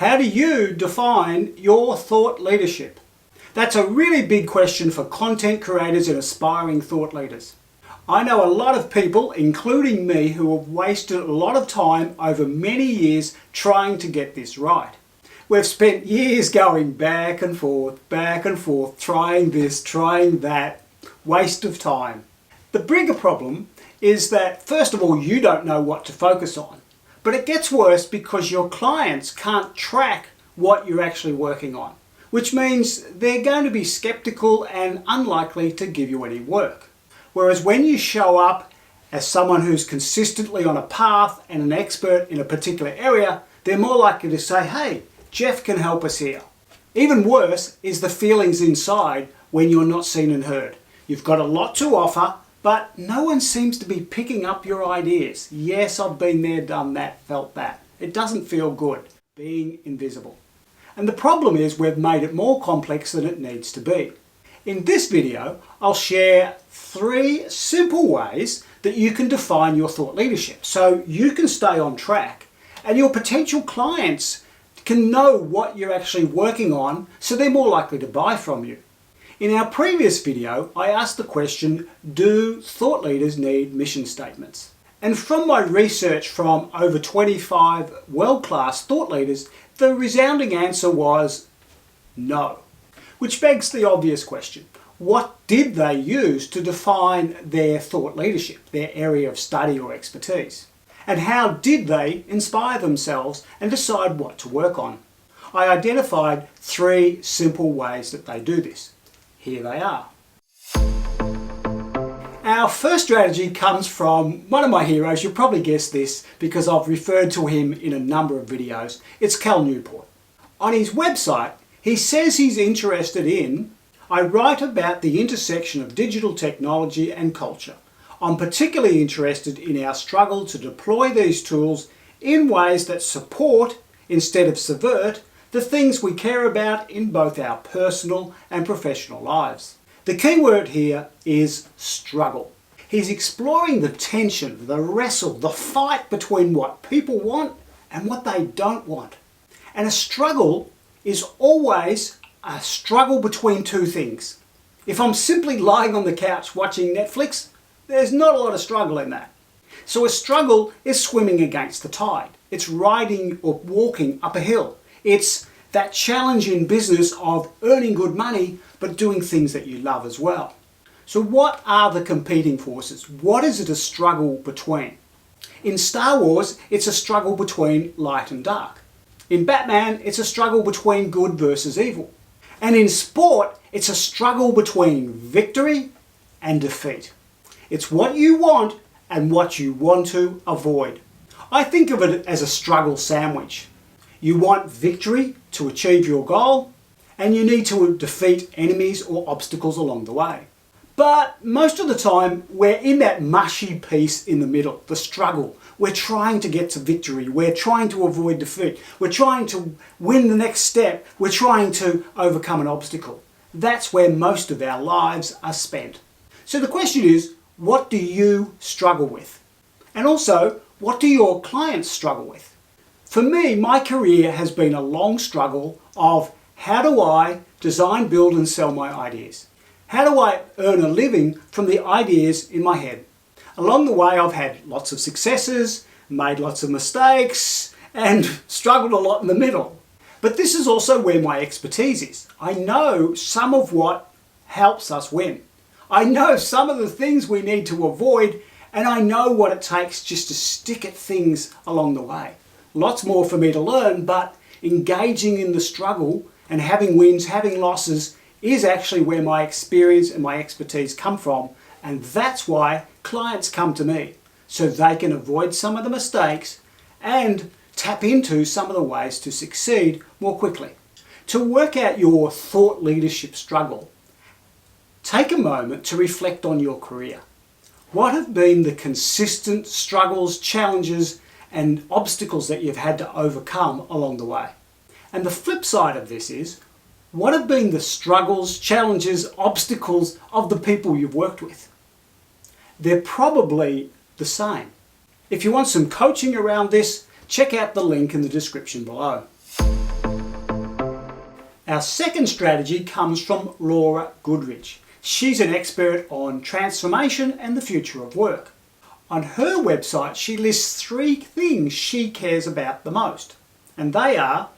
How do you define your thought leadership? That's a really big question for content creators and aspiring thought leaders. I know a lot of people, including me, who have wasted a lot of time over many years trying to get this right. We've spent years going back and forth, trying this, trying that. Waste of time. The bigger problem is that, first of all, you don't know what to focus on. But it gets worse because your clients can't track what you're actually working on, which means they're going to be skeptical and unlikely to give you any work. Whereas when you show up as someone who's consistently on a path and an expert in a particular area, they're more likely to say, hey, Geoff can help us here. Even worse is the feelings inside when you're not seen and heard. You've got a lot to offer, but no one seems to be picking up your ideas. Yes, I've been there, done that, felt that. It doesn't feel good being invisible. And the problem is we've made it more complex than it needs to be. In this video, I'll share 3 simple ways that you can define your thought leadership so you can stay on track and your potential clients can know what you're actually working on so they're more likely to buy from you. In our previous video, I asked the question, do thought leaders need mission statements? And from my research from over 25 world-class thought leaders, the resounding answer was no. Which begs the obvious question, what did they use to define their thought leadership, their area of study or expertise? And how did they inspire themselves and decide what to work on? I identified 3 simple ways that they do this. Here they are. Our first strategy comes from one of my heroes. You'll probably guess this because I've referred to him in a number of videos. It's Cal Newport. On his website, he says he's interested in, I write about the intersection of digital technology and culture. I'm particularly interested in our struggle to deploy these tools in ways that support, instead of subvert, the things we care about in both our personal and professional lives. The key word here is struggle. He's exploring the tension, the wrestle, the fight between what people want and what they don't want. And a struggle is always a struggle between 2 things. If I'm simply lying on the couch watching Netflix, there's not a lot of struggle in that. So a struggle is swimming against the tide. It's riding or walking up a hill. It's that challenge in business of earning good money, but doing things that you love as well. So what are the competing forces? What is it a struggle between? In Star Wars, it's a struggle between light and dark. In Batman, it's a struggle between good versus evil. And in sport, it's a struggle between victory and defeat. It's what you want and what you want to avoid. I think of it as a struggle sandwich. You want victory to achieve your goal, and you need to defeat enemies or obstacles along the way. But most of the time, we're in that mushy piece in the middle, the struggle. We're trying to get to victory. We're trying to avoid defeat. We're trying to win the next step. We're trying to overcome an obstacle. That's where most of our lives are spent. So the question is, what do you struggle with? And also, what do your clients struggle with? For me, my career has been a long struggle of how do I design, build and sell my ideas? How do I earn a living from the ideas in my head? Along the way, I've had lots of successes, made lots of mistakes and struggled a lot in the middle. But this is also where my expertise is. I know some of what helps us win. I know some of the things we need to avoid, and I know what it takes just to stick at things along the way. Lots more for me to learn, but engaging in the struggle and having wins, having losses is actually where my experience and my expertise come from, and that's why clients come to me, so they can avoid some of the mistakes and tap into some of the ways to succeed more quickly. To work out your thought leadership struggle, take a moment to reflect on your career. What have been the consistent struggles, challenges, and obstacles that you've had to overcome along the way? And the flip side of this is, what have been the struggles, challenges, obstacles of the people you've worked with? They're probably the same. If you want some coaching around this, check out the link in the description below. Our second strategy comes from Laura Goodrich. She's an expert on transformation and the future of work. On her website, she lists 3 things she cares about the most, and they are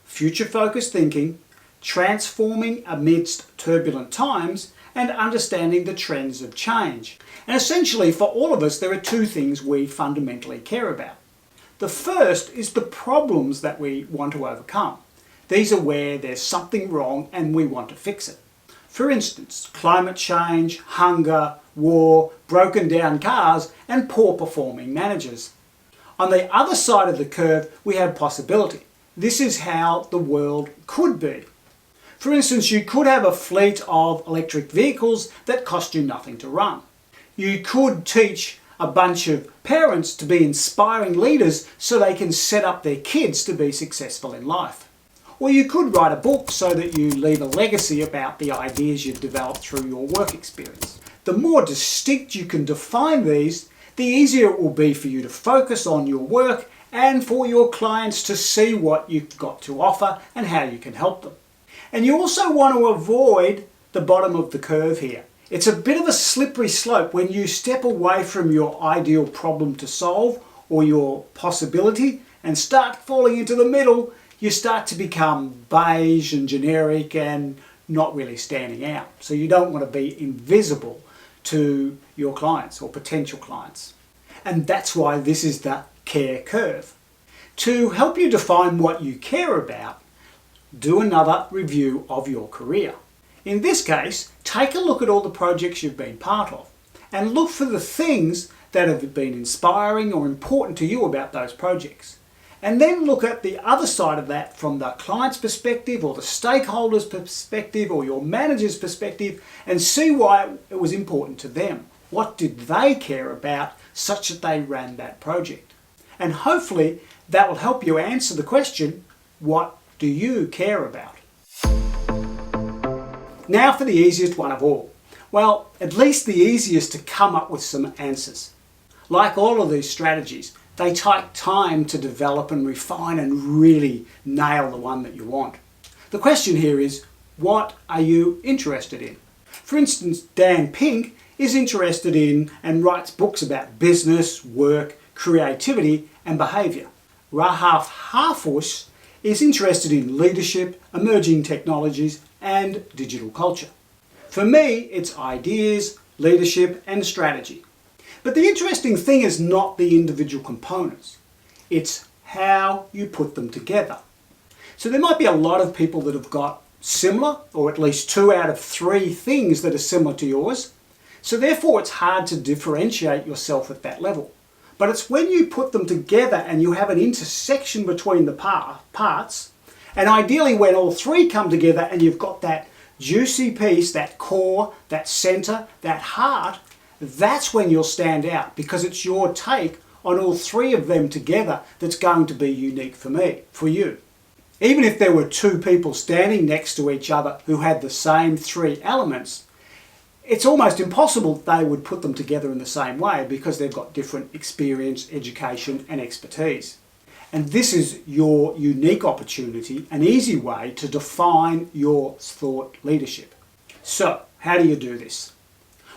future-focused thinking, transforming amidst turbulent times, and understanding the trends of change. And essentially, for all of us, there are 2 things we fundamentally care about. The first is the problems that we want to overcome. These are where there's something wrong and we want to fix it. For instance, climate change, hunger, war, broken down cars, and poor performing managers. On the other side of the curve, we have possibility. This is how the world could be. For instance, you could have a fleet of electric vehicles that cost you nothing to run. You could teach a bunch of parents to be inspiring leaders so they can set up their kids to be successful in life. Or you could write a book so that you leave a legacy about the ideas you've developed through your work experience. The more distinct you can define these, the easier it will be for you to focus on your work and for your clients to see what you've got to offer and how you can help them. And you also want to avoid the bottom of the curve here. It's a bit of a slippery slope when you step away from your ideal problem to solve or your possibility and start falling into the middle. You start to become beige and generic and not really standing out. So you don't want to be invisible to your clients or potential clients. And that's why this is the care curve. To help you define what you care about, do another review of your career. In this case, take a look at all the projects you've been part of and look for the things that have been inspiring or important to you about those projects. And then look at the other side of that from the client's perspective or the stakeholder's perspective or your manager's perspective and see why it was important to them. What did they care about such that they ran that project? And hopefully that will help you answer the question, what do you care about? Now for the easiest one of all. Well, at least the easiest to come up with some answers. Like all of these strategies, they take time to develop and refine and really nail the one that you want. The question here is, what are you interested in? For instance, Dan Pink is interested in and writes books about business, work, creativity and behaviour. Rahaf Harfush is interested in leadership, emerging technologies and digital culture. For me, it's ideas, leadership and strategy. But the interesting thing is not the individual components. It's how you put them together. So there might be a lot of people that have got similar, or at least 2 out of 3 things that are similar to yours. So therefore it's hard to differentiate yourself at that level. But it's when you put them together and you have an intersection between the parts, and ideally when all 3 come together and you've got that juicy piece, that core, that center, that heart, that's when you'll stand out because it's your take on all 3 of them together that's going to be unique for you. Even if there were 2 people standing next to each other who had the same 3 elements, it's almost impossible that they would put them together in the same way because they've got different experience, education and expertise. And this is your unique opportunity, an easy way to define your thought leadership. So, how do you do this?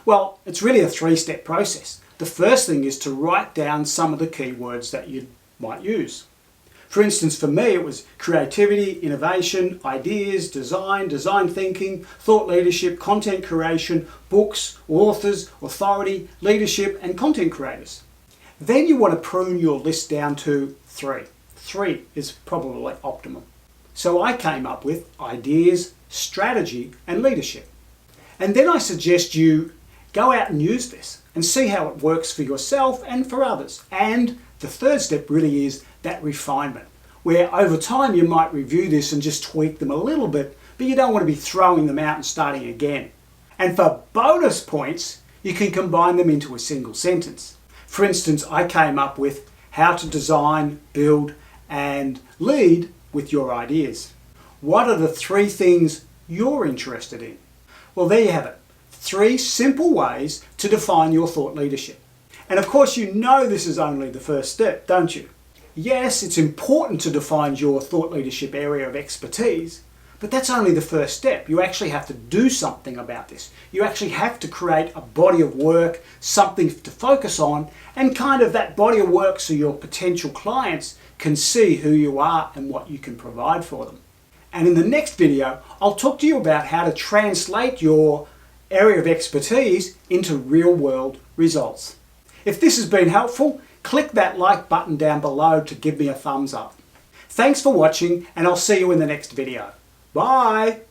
Well, it's really a 3-step process. The first thing is to write down some of the keywords that you might use. For instance, for me, it was creativity, innovation, ideas, design thinking, thought leadership, content creation, books, authors, authority, leadership, and content creators. Then you want to prune your list down to 3. 3 is probably optimum. So I came up with ideas, strategy, and leadership. And then I suggest you go out and use this and see how it works for yourself and for others. And the third step really is that refinement, where over time you might review this and just tweak them a little bit, but you don't want to be throwing them out and starting again. And for bonus points, you can combine them into a single sentence. For instance, I came up with how to design, build, and lead with your ideas. What are the 3 things you're interested in? Well, there you have it. 3 simple ways to define your thought leadership. And of course, you know this is only the first step, don't you? Yes, it's important to define your thought leadership area of expertise, But that's only the first step. You actually have to do something about this. You actually have to create a body of work, something to focus on, and kind of that body of work so your potential clients can see who you are and what you can provide for them. And in the next video, I'll talk to you about how to translate your area of expertise into real-world results. If this has been helpful, click that like button down below to give me a thumbs up. Thanks for watching, and I'll see you in the next video. Bye!